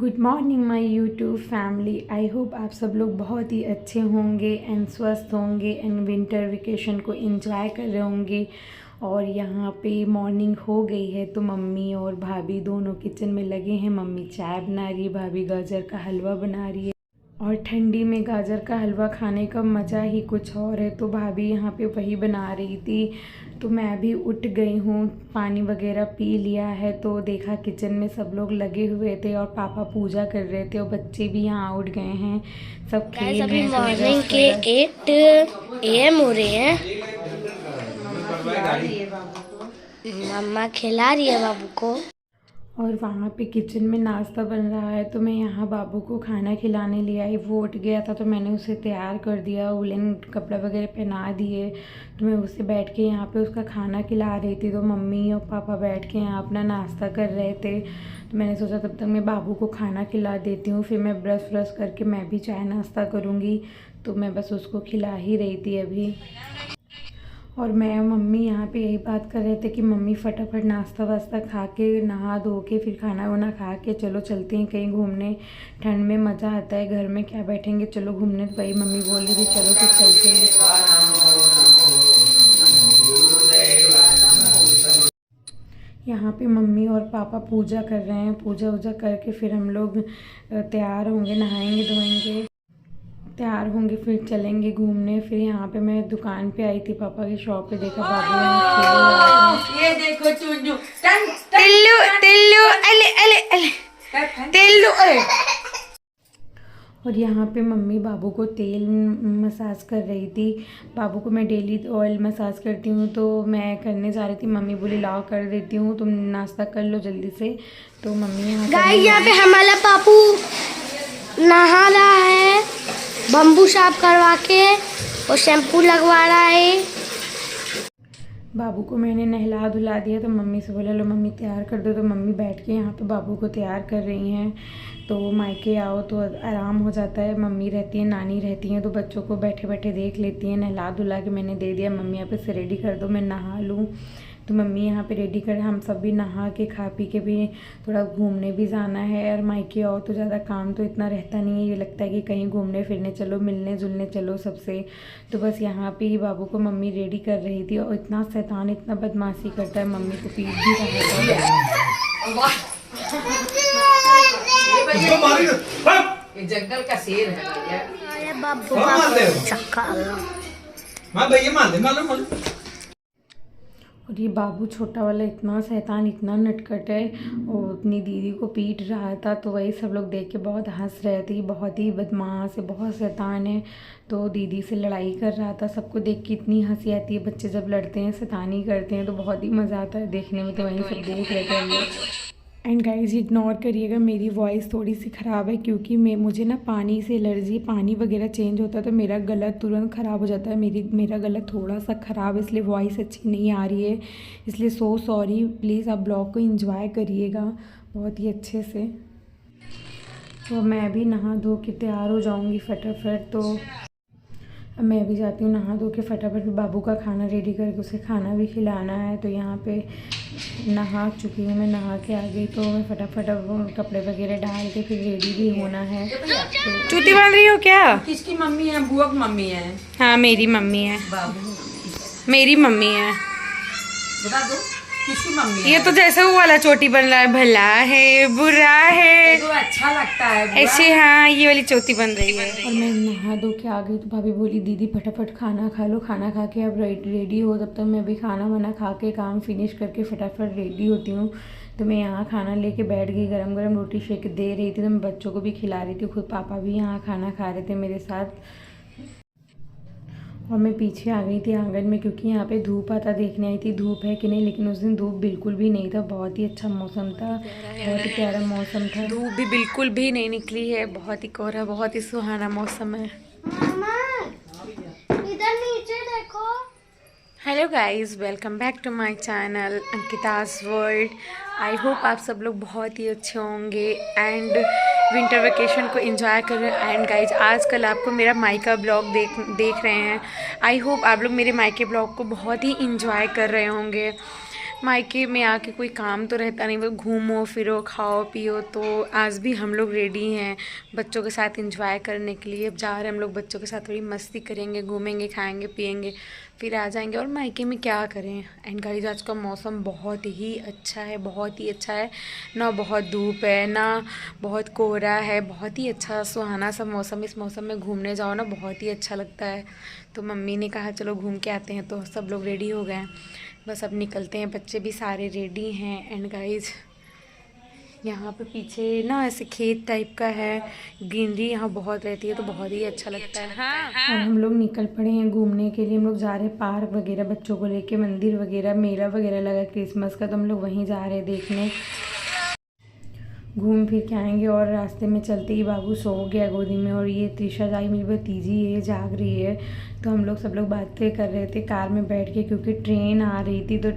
Good morning my YouTube family. I hope आप सब लोग बहुत ही अच्छे होंगे एंड स्वस्थ होंगे एंड विंटर वेकेशन को एंजॉय कर रहे होंगे। और यहाँ पे मॉर्निंग हो गई है तो मम्मी और भाभी दोनों किचन में लगे हैं। मम्मी चाय बना रही है, भाभी गाजर का हलवा बना रही है। और ठंडी में गाजर का हलवा खाने का मज़ा ही कुछ और है। तो भाभी यहाँ पे वही बना रही थी, तो मैं भी उठ गई हूँ, पानी वगैरह पी लिया है। तो देखा किचन में सब लोग लगे हुए थे और पापा पूजा कर रहे थे और बच्चे भी यहाँ उठ गए हैं, सब खेल रहे हैं। मॉर्निंग के 8 AM हो रहे हैं। मम्मा खिला रही है बाबू को। और वहाँ पे किचन में नाश्ता बन रहा है, तो मैं यहाँ बाबू को खाना खिलाने ले आई। वो उठ गया था तो मैंने उसे तैयार कर दिया, वुलन कपड़ा वगैरह पहना दिए। तो मैं उसे बैठ के यहाँ पे उसका खाना खिला रही थी। तो मम्मी और पापा बैठ के यहाँ अपना नाश्ता कर रहे थे। तो मैंने सोचा तब तक मैं बाबू को खाना खिला देती हूँ, फिर मैं ब्रश व्रश करके मैं भी चाय नाश्ता करूँगी। तो मैं बस उसको खिला ही रही थी अभी। और मैं और मम्मी यहाँ पे यही बात कर रहे थे कि मम्मी फटाफट नाश्ता वास्ता खा के नहा धो के फिर खाना वाना खा के चलो चलते हैं कहीं घूमने। ठंड में मज़ा आता है, घर में क्या बैठेंगे, चलो घूमने। तो वही मम्मी बोल रही थी चलो तो चलते हैं। यहाँ पे मम्मी और पापा पूजा कर रहे हैं। पूजा वूजा करके फिर हम लोग तैयार होंगे, नहाएंगे धोएंगे, तैयार होंगे, फिर चलेंगे घूमने। फिर यहाँ पे मैं दुकान पे आई थी, पापा की शॉप पे देखा बाबू ये देखो चुन्नू तिल्लू तिल्लू अले अले अले तिल्लू अरे। और यहाँ पे मम्मी बाबू को तेल मसाज कर रही थी। बाबू को मैं डेली ऑयल मसाज करती हूँ, तो मैं करने जा रही थी। मम्मी बोली लाओ कर देती हूँ, तुम नाश्ता कर लो जल्दी से। तो मम्मी यहाँ पे हमारा पापू नहा रहा है, बम्बू साफ करवा के और शैम्पू लगवा रहा है। बाबू को मैंने नहला धुला दिया, तो मम्मी से बोला लो मम्मी तैयार कर दो। तो मम्मी बैठ के यहाँ पे बाबू को तैयार कर रही हैं। तो मायके आओ तो आराम हो जाता है, मम्मी रहती है, नानी रहती हैं, तो बच्चों को बैठे बैठे देख लेती हैं। नहला धुला के मैंने दे दिया, मम्मी यहाँ पे से रेडी कर दो मैं नहा लूँ। तो मम्मी यहाँ पे रेडी कर, हम सब भी नहा के खा पी के भी थोड़ा घूमने भी जाना है। और मायके आओ तो ज़्यादा काम तो इतना रहता नहीं है, ये लगता है कि कहीं घूमने फिरने चलो, मिलने जुलने चलो सबसे। तो बस यहाँ पे ही बाबू को मम्मी रेडी कर रही थी। और इतना शैतान, इतना बदमाशी करता है, मम्मी को पीट भी रहा ये जंगल का शेर है भैया। अरे बाबू का चक्का और ये बाबू छोटा वाला इतना शैतान, इतना नटखट है, और अपनी दीदी को पीट रहा था। तो वही सब लोग देख के बहुत हंस रहे थे, बहुत ही बदमाश है, बहुत शैतान है। तो दीदी से लड़ाई कर रहा था। सबको देख के इतनी हंसी आती है, बच्चे जब लड़ते हैं शैतानी करते हैं तो बहुत ही मज़ा आता है देखने में। तो वहीं सब देख रहे थे हम लोग। एंड गाइज इग्नोर करिएगा, मेरी वॉइस थोड़ी सी ख़राब है क्योंकि मुझे ना पानी से एलर्जी, पानी वगैरह चेंज होता है तो मेरा गला तुरंत ख़राब हो जाता है। मेरा गला थोड़ा सा ख़राब है, इसलिए वॉइस अच्छी नहीं आ रही है, इसलिए सो सॉरी। प्लीज़ आप ब्लॉग को एंजॉय करिएगा बहुत ही अच्छे से। तो मैं भी नहा धो के तैयार हो जाऊँगी फटाफट। तो अब मैं भी जाती हूँ नहा धो के फटाफट, बाबू का खाना रेडी करके उसे खाना भी खिलाना है। तो यहाँ पे नहा चुकी हूँ मैं, नहा के आ गई। तो मैं फटाफट अब कपड़े वगैरह डाल के फिर रेडी भी होना है। तो चूती बन रही हो क्या? किसकी मम्मी है? बुआ की मम्मी है। हाँ मेरी मम्मी है, बाबू मेरी मम्मी है। बता दो किसकी मम्मी है? ये तो जैसे वो वाला चोटी बन रहा है, भला है बुरा है, तो अच्छा लगता है ऐसे। हाँ ये वाली चोटी बन रही है। और मैं नहा धो के आ गई तो भाभी बोली दीदी फटाफट खाना खा लो, खाना खा के अब रेडी हो। तब तक मैं भी खाना वाना खा के काम फिनिश करके फटाफट रेडी होती हूँ। तो मैं यहाँ खाना लेके बैठ गई, गरम गरम रोटी शेक दे रही थी, तो मैं बच्चों को भी खिला रही थी, खुद पापा भी यहाँ खाना खा रहे थे मेरे साथ। और मैं पीछे आ गई थी आंगन में क्योंकि यहाँ पे धूप आता देखने आई थी, धूप है कि नहीं। लेकिन उस दिन धूप बिल्कुल भी नहीं था, बहुत ही अच्छा मौसम था, बहुत ही प्यारा मौसम था। धूप भी बिल्कुल भी नहीं निकली है, बहुत ही कोहरा, बहुत ही सुहाना मौसम है। इधर नीचे देखो। Hello guys, welcome back to my channel Ankita's world. I hope आप सब लोग बहुत ही अच्छे होंगे एंड विंटर वेकेशन को एंजॉय कर रहे हैं। एंड गाइज आजकल आपको मेरा मायका ब्लॉग देख रहे हैं। आई होप आप लोग मेरे मायके ब्लॉग को बहुत ही एंजॉय कर रहे होंगे। मायके में आके कोई काम तो रहता नहीं, बस घूमो फिरो खाओ पियो। तो आज भी हम लोग रेडी हैं बच्चों के साथ एंजॉय करने के लिए। अब जा रहे हैं हम लोग बच्चों के साथ, थोड़ी मस्ती करेंगे, घूमेंगे, खाएंगे पिएंगे, फिर आ जाएंगे। और मायके में क्या करें। एंड गाइस आज का मौसम बहुत ही अच्छा है, बहुत ही अच्छा है। ना बहुत धूप है ना बहुत कोहरा है, बहुत ही अच्छा सुहाना सा मौसम। इस मौसम में घूमने जाओ ना बहुत ही अच्छा लगता है। तो मम्मी ने कहा चलो घूम के आते हैं, तो सब लोग रेडी हो गए हैं, बस अब निकलते हैं। बच्चे भी सारे रेडी हैं। एंड गाइस यहाँ पे पीछे ना ऐसे खेत टाइप का है, ग्रीनरी यहाँ बहुत रहती है, तो बहुत ही अच्छा लगता है। हाँ। और हम लोग निकल पड़े हैं घूमने के लिए। हम लोग जा रहे हैं पार्क वगैरह, बच्चों को लेके मंदिर वगैरह, मेला वगैरह लगा क्रिसमस का, तो हम लोग वहीं जा रहे हैं देखने। घूम फिर के आएंगे। और रास्ते में चलते ही बाबू सो गया गोदी में, और ये त्रिशा जाई मेरी भतीजी ये जाग रही है। तो हम लोग सब लोग बातें कर रहे थे कार में बैठ के, क्योंकि ट्रेन आ रही थी तो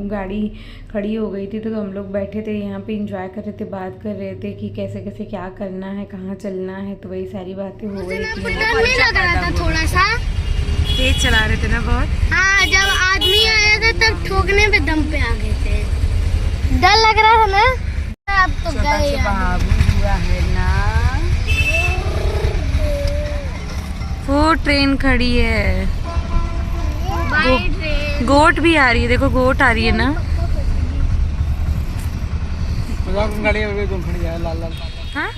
गाड़ी खड़ी हो गई थी। तो हम लोग बैठे थे यहाँ पे एंजॉय कर रहे थे, बात कर रहे थे कि कैसे कैसे क्या करना है, कहाँ चलना है। तो वही सारी बातें हो रही थी। लग रहा था थोड़ा सा, तेज चला रहे थे ना बहुत। हाँ जब आदमी आया था तब ठोकने पे दम पे आ गए थे, डर लग रहा था ना। अब तो गए हुआ है ना। वो ट्रेन खड़ी है, गोट भी आ रही है, देखो गोट आ रही है ना।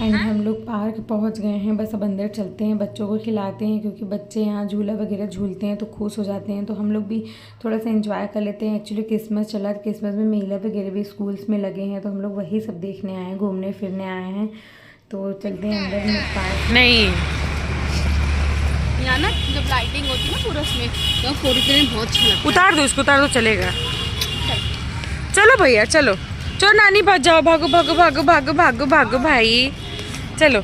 एंड हम लोग पार्क पहुंच गए हैं, बस अब अंदर चलते हैं, बच्चों को खिलाते हैं, क्योंकि बच्चे यहाँ झूला वगैरह झूलते हैं तो खुश हो जाते हैं। तो हम लोग भी थोड़ा सा एंजॉय कर लेते हैं। एक्चुअली क्रिसमस चला, क्रिसमस में मेला वगैरह भी स्कूल्स में लगे हैं, तो हम लोग वही सब देखने आए हैं, घूमने फिरने आए हैं। तो चलते हैं अंदर में पार्क। नहीं यहाँ ना जब लाइटिंग होती है ना पूरा उसमें, तो फोटो में बहुत अच्छा लगता है। उतार दो इसको, उतार दो, चलेगा। चलो भैया चलो, चलो नानी भाग जाओ, भागो भागो भागो भागो भागो भागो भाई, चलो।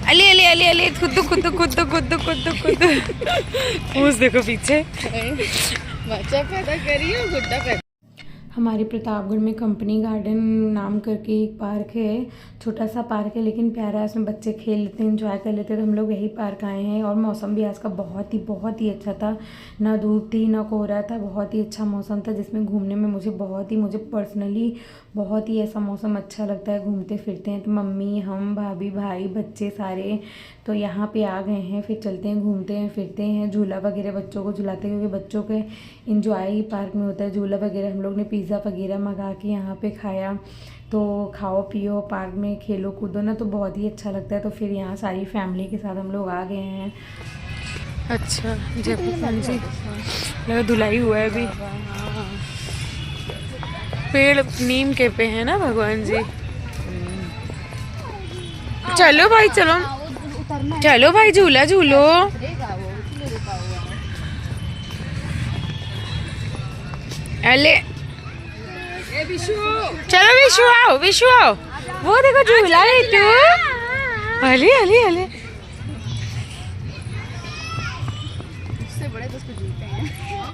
अले अले अले अले, खुद खुद खुद खुद खुद खुद पूछ देखो पीछे। बच्चा पैदा करिए, गुड्डा पैदा। हमारे प्रतापगढ़ में कंपनी गार्डन नाम करके एक पार्क है, छोटा सा पार्क है लेकिन प्यारा है। उसमें बच्चे खेल लेते हैं, एंजॉय कर लेते हैं। तो हम लोग यही पार्क आए हैं। और मौसम भी आज का बहुत ही अच्छा था, ना धूप थी ना कोहरा था, बहुत ही अच्छा मौसम था, जिसमें घूमने में मुझे पर्सनली बहुत ही ऐसा मौसम अच्छा लगता है, घूमते फिरते हैं। तो मम्मी, हम, भाभी, भाई, बच्चे सारे तो यहाँ पे आ गए हैं। फिर चलते हैं, घूमते हैं, फिरते हैं, झूला वगैरह बच्चों को झुलाते हैं, क्योंकि बच्चों के इंजॉय ही पार्क में होता है। झूला वगैरह हम लोग ने पिज़्ज़ा वगैरह मंगा के यहाँ पे खाया। तो खाओ पियो, पार्क में खेलो कूदो ना, तो बहुत ही अच्छा लगता है। तो फिर यहाँ सारी फैमिली के साथ हम लोग आ गए हैं। अच्छा जयपुर जी लगा धुलाई हुआ है अभी। पेड़ नीम के पे है ना भगवान जी। चलो भाई चलो, चलो भाई झूला झूलो। अले चलो विशु आओ, विशु आओ, वो देखो झूला है तू। अले अले अले, उससे बड़े तो उसको झूलते हैं।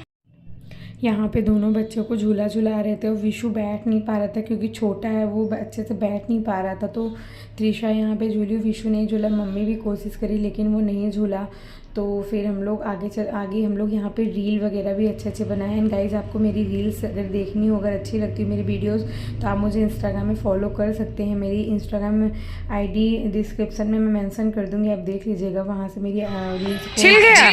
यहाँ पे दोनों बच्चों को झूला झुला रहे थे, और विशु बैठ नहीं पा रहा था क्योंकि छोटा है, वो अच्छे से बैठ नहीं पा रहा था। तो त्रिशा यहाँ पे झूली, विशु नहीं झूला। मम्मी भी कोशिश करी लेकिन वो नहीं झूला। तो फिर हम लोग आगे हम लोग यहाँ पे रील वगैरह भी अच्छे बनाए। एंड गाइज आपको मेरी रील्स अगर देखनी हो, अगर अच्छी लगती है मेरी वीडियोस, तो आप मुझे इंस्टाग्राम में फॉलो कर सकते हैं। मेरी इंस्टाग्राम ID डिस्क्रिप्शन में मैं मेंशन कर दूँगी, आप देख लीजिएगा, वहाँ से मेरी रील्स छिल गया।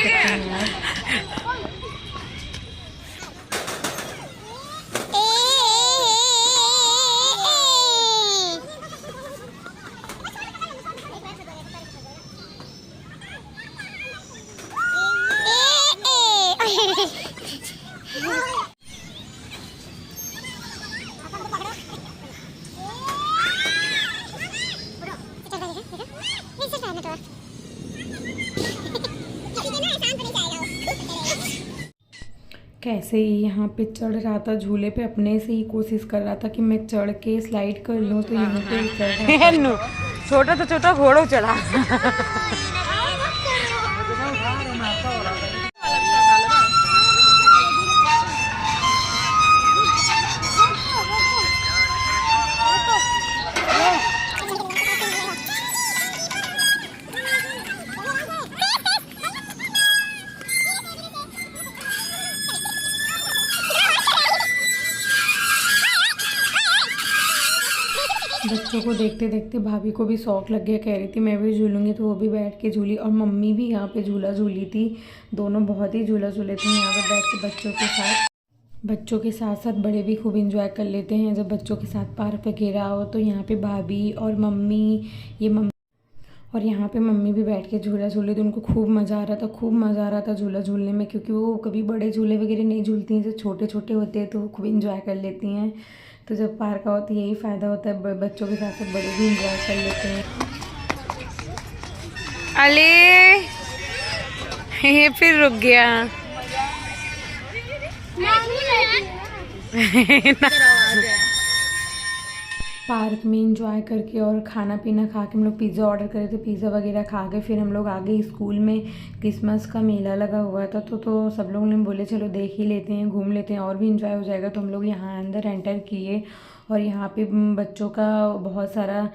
कैसे ही यहाँ पे चढ़ रहा था झूले पे, अपने से ही कोशिश कर रहा था कि मैं चढ़ के स्लाइड कर लूँ। तो यहाँ पे चढ़ रहा था। छोटा तो छोटा घोड़ो चढ़ा। बच्चों को देखते देखते भाभी को भी शौक लग गया, कह रही थी मैं भी झूलूंगी, तो वो भी बैठ के झूली और मम्मी भी यहाँ पे झूला झूली थी। दोनों बहुत ही झूला झूले थे यहाँ पे बैठ के बच्चों के साथ। बच्चों के साथ साथ बड़े भी खूब इंजॉय कर लेते हैं जब बच्चों के साथ पार्क वगैरह हो। तो यहाँ पे भाभी और मम्मी, ये मम्मी और यहाँ पे मम्मी भी बैठ के झूला झूले, तो उनको खूब मज़ा आ रहा था, खूब मज़ा आ रहा था झूला झूलने में, क्योंकि वो कभी बड़े झूले वगैरह नहीं झूलती हैं, जो छोटे छोटे होते हैं तो वो खूब इंजॉय कर लेती हैं। तो जब पार्क आओ तो यही फ़ायदा होता है, बच्चों के साथ साथ बड़े भी इंजॉय कर लेते हैं। अले ये फिर रुक गया। पार्क में इंजॉय करके और खाना पीना खा के हम लोग पिज़्ज़ा ऑर्डर करे थे, पिज़्ज़ा वगैरह खा के फिर हम लोग आ गए। स्कूल में क्रिसमस का मेला लगा हुआ था, तो सब लोग ने बोले चलो देख ही लेते हैं, घूम लेते हैं और भी इंजॉय हो जाएगा। तो हम लोग यहाँ अंदर एंटर किए और यहाँ पे बच्चों का बहुत सारा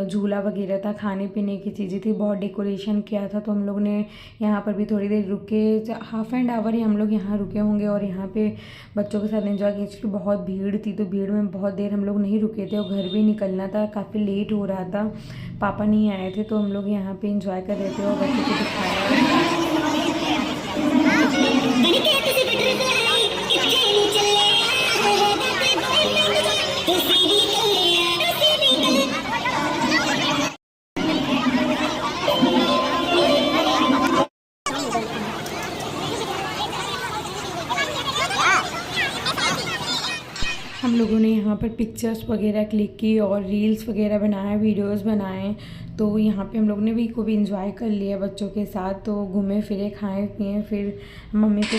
झूला वगैरह था, खाने पीने की चीज़ें थी, बहुत डेकोरेशन किया था। तो हम लोग ने यहाँ पर भी थोड़ी देर रुके, हाफ एंड आवर ही हम लोग यहाँ रुके होंगे और यहाँ पे बच्चों के साथ एंजॉय किया। एक्चुअली बहुत भीड़ थी, तो भीड़ में बहुत देर हम लोग नहीं रुके थे और घर भी निकलना था, काफ़ी लेट हो रहा था, पापा नहीं आए थे, तो हम लोग यहाँ पे इंजॉय कर रहे थे और बच्चों को दिखाया। हम लोगों ने यहाँ पर पिक्चर्स वगैरह क्लिक की और रील्स वगैरह बनाए, वीडियोस बनाए। तो यहाँ पे हम लोग ने भी खूब इंजॉय कर लिया बच्चों के साथ। तो घूमे फिरे, खाए पिए, फिर मम्मी को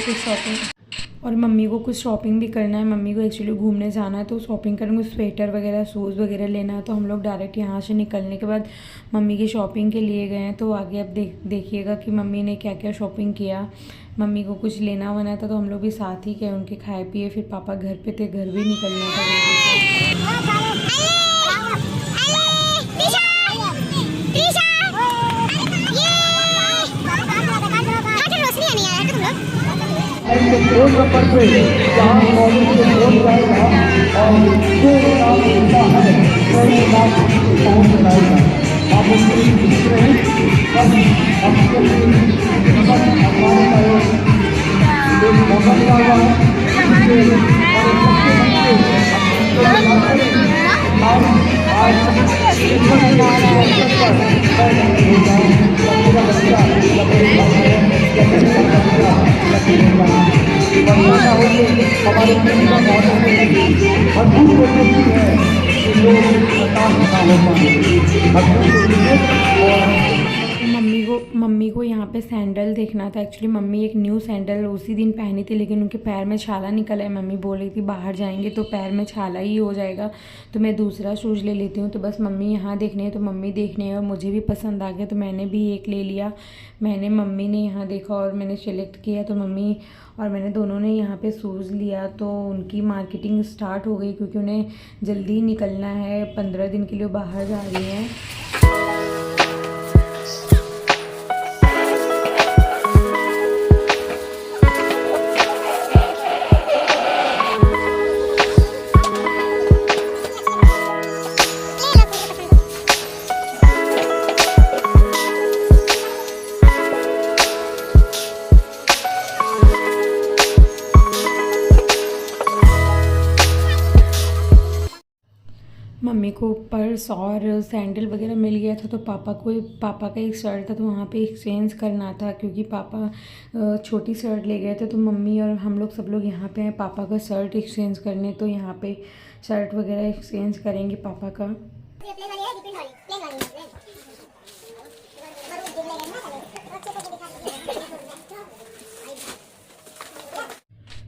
कुछ शॉपिंग भी करना है। मम्मी को एक्चुअली घूमने जाना है, तो शॉपिंग करेंगे, स्वेटर वगैरह, शूज़ वगैरह लेना है। तो हम लोग डायरेक्ट यहाँ से निकलने के बाद मम्मी की शॉपिंग के लिए गए हैं। तो आगे अब देखिएगा कि मम्मी ने क्या क्या शॉपिंग किया। मम्मी को कुछ लेना वना था तो हम लोग भी साथ ही गए उनके, खाए पिए। फिर पापा घर पे थे, घर भी निकलना था फोन नंबर पे जहाँ कॉलेज से फोन जाएगा और जो नाम होता है वही नाम पहुँच जाएगा। आप उसको लिख रहे हैं, बस आपको एक मौका मिला हुआ है हमारे मम्मी को यहाँ पे सैंडल देखना था। एक्चुअली मम्मी एक न्यू सैंडल उसी दिन पहनी थी, लेकिन उनके पैर में छाला निकला है। मम्मी बोल रही थी बाहर जाएंगे तो पैर में छाला ही हो जाएगा, तो मैं दूसरा शूज़ ले लेती हूँ। तो बस मम्मी यहाँ देखने है तो मम्मी देखने है और मुझे भी पसंद आ गया, तो मैंने भी एक ले लिया। मम्मी ने यहाँ देखा और मैंने सेलेक्ट किया, तो मम्मी और मैंने दोनों ने यहाँ पे शूज़ लिया। तो उनकी मार्केटिंग स्टार्ट हो गई, क्योंकि उन्हें जल्दी निकलना है, 15 दिन के लिए बाहर जा रही हैं। मम्मी को पर्स और सैंडल वगैरह मिल गया था, तो पापा का एक शर्ट था, तो वहाँ पे एक्सचेंज करना था, क्योंकि पापा छोटी शर्ट ले गए थे। तो मम्मी और हम लोग सब लोग यहाँ पे हैं पापा का शर्ट एक्सचेंज करने। तो यहाँ पे शर्ट वगैरह एक्सचेंज करेंगे पापा का।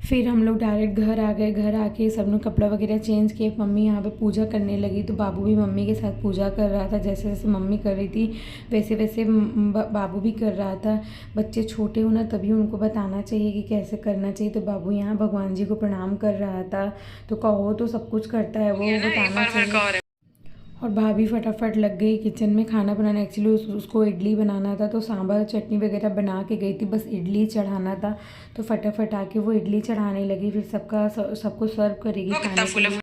फिर हम लोग डायरेक्ट घर आ गए। घर आके सब लोग कपड़ा वगैरह चेंज किए। मम्मी यहाँ पे पूजा करने लगी, तो बाबू भी मम्मी के साथ पूजा कर रहा था। जैसे जैसे मम्मी कर रही थी वैसे वैसे बाबू भी कर रहा था। बच्चे छोटे हो ना, तभी उनको बताना चाहिए कि कैसे करना चाहिए। तो बाबू यहाँ भगवान जी को प्रणाम कर रहा था। तो कहो तो सब कुछ करता है वो, बताना चाहिए। और भाभी फटाफट लग गई किचन में खाना बनाना। एक्चुअली उसको इडली बनाना था, तो सांभर चटनी वगैरह बना के गई थी, बस इडली चढ़ाना था। तो फटाफट आके वो इडली चढ़ाने लगी, फिर सबको सर्व करेगी खाने के लिए।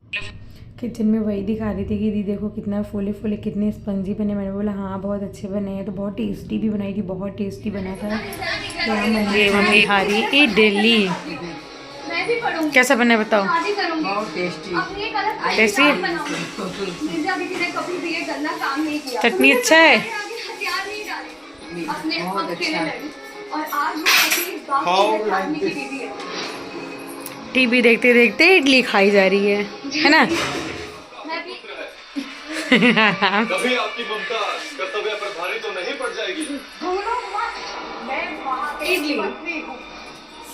किचन में वही दिखा रही थी कि दीदी देखो कितना फूले फूले कितने स्पंजी बने। मैंने बोला हाँ बहुत अच्छे बने हैं, तो बहुत टेस्टी भी बनाई थी, बहुत टेस्टी बना था। तो मम्मी खा रही इडली। कैसा बना बताओ? बहुत टेस्टी। टेस्टी चटनी अच्छा है। बहुत अच्छा। टीवी देखते देखते इडली खाई जा रही है ना? कभी आपकी ममता कर्तव्य पर भारी तो नहीं पड़ जाएगी।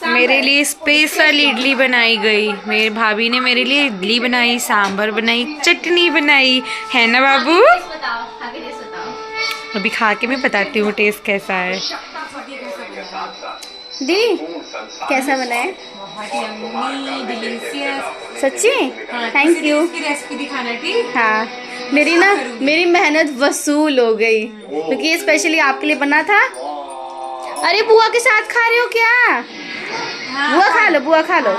मेरे लिए स्पेशल इडली बनाई गई। मेरे भाभी ने मेरे लिए इडली बनाई, सांभर बनाई, चटनी बनाई, है ना बाबू? अभी खा के मैं बताती हूँ टेस्ट कैसा है। दी कैसा बना है? सच्ची? Thank you. रेसिपी दिखाना ठीक? हाँ मेरी मेहनत वसूल हो गई, क्योंकि ये स्पेशली आपके लिए बना था। अरे बुआ के साथ खा रहे हो क्या? बुआ खा लो, बुआ खा लो।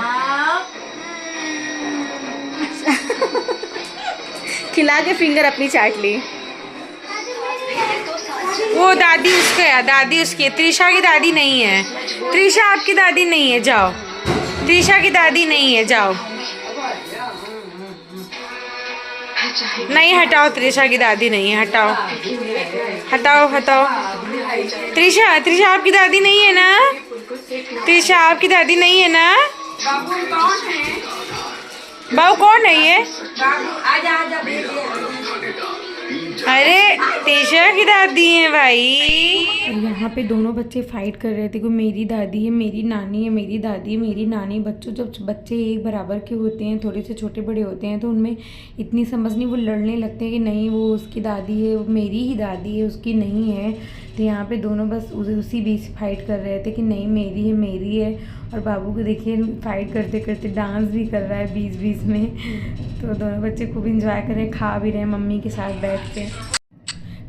खिला के फिंगर अपनी चाट ली। वो दादी उसका है, दादी उसकी है। त्रिशा की दादी नहीं है। त्रिशा आपकी दादी नहीं है, जाओ। त्रिशा की दादी नहीं है, जाओ। नहीं हटाओ, त्रिशा की दादी नहीं है, हटाओ हटाओ हटाओ। त्रिशा त्रिशा आपकी दादी नहीं है ना? त्रिशा आपकी दादी नहीं है ना? बाबू कौन है ये? अरे त्रिशा की दादी है भाई। और यहाँ पे दोनों बच्चे फाइट कर रहे थे कि मेरी दादी है, मेरी नानी है, मेरी दादी है, मेरी नानी। बच्चों जब बच्चे एक बराबर के होते हैं, थोड़े से छोटे बड़े होते हैं, तो उनमें इतनी समझ नहीं, वो लड़ने लगते हैं कि नहीं वो उसकी दादी है, वो मेरी ही दादी है, उसकी नहीं है। तो यहाँ पे दोनों बस उसी बीच फाइट कर रहे थे कि नहीं मेरी है, मेरी है। और बाबू को देखिए फाइट करते करते डांस भी कर रहा है बीच बीच में। तो दोनों बच्चे खूब इंजॉय कर रहे हैं, खा भी रहे हैं मम्मी के साथ बैठ के।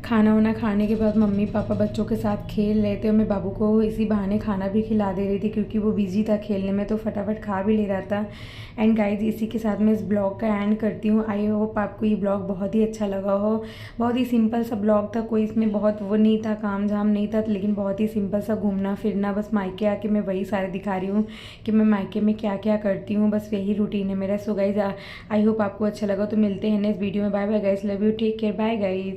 खाना वाना खाने के बाद मम्मी पापा बच्चों के साथ खेल रहे थे और मैं बाबू को इसी बहाने खाना भी खिला दे रही थी, क्योंकि वो बिजी था खेलने में, तो फटाफट खा भी ले रहा था। एंड गाइज इसी के साथ मैं इस ब्लॉग का एंड करती हूँ। आई होप आपको ये ब्लॉग बहुत ही अच्छा लगा हो। बहुत ही सिंपल सा ब्लॉग था, कोई इसमें बहुत वो नहीं था, काम झाम नहीं था, लेकिन बहुत ही सिंपल सा घूमना फिरना। बस मायके आके मैं वही सारे दिखा रही हूँ कि मैं मायके में क्या क्या करती हूँ, बस यही रूटीन है मेरा। सो गाइज आई होप आपको अच्छा लगा। तो मिलते हैं नेक्स्ट वीडियो में। Bye bye guys, love you, take care, bye guys.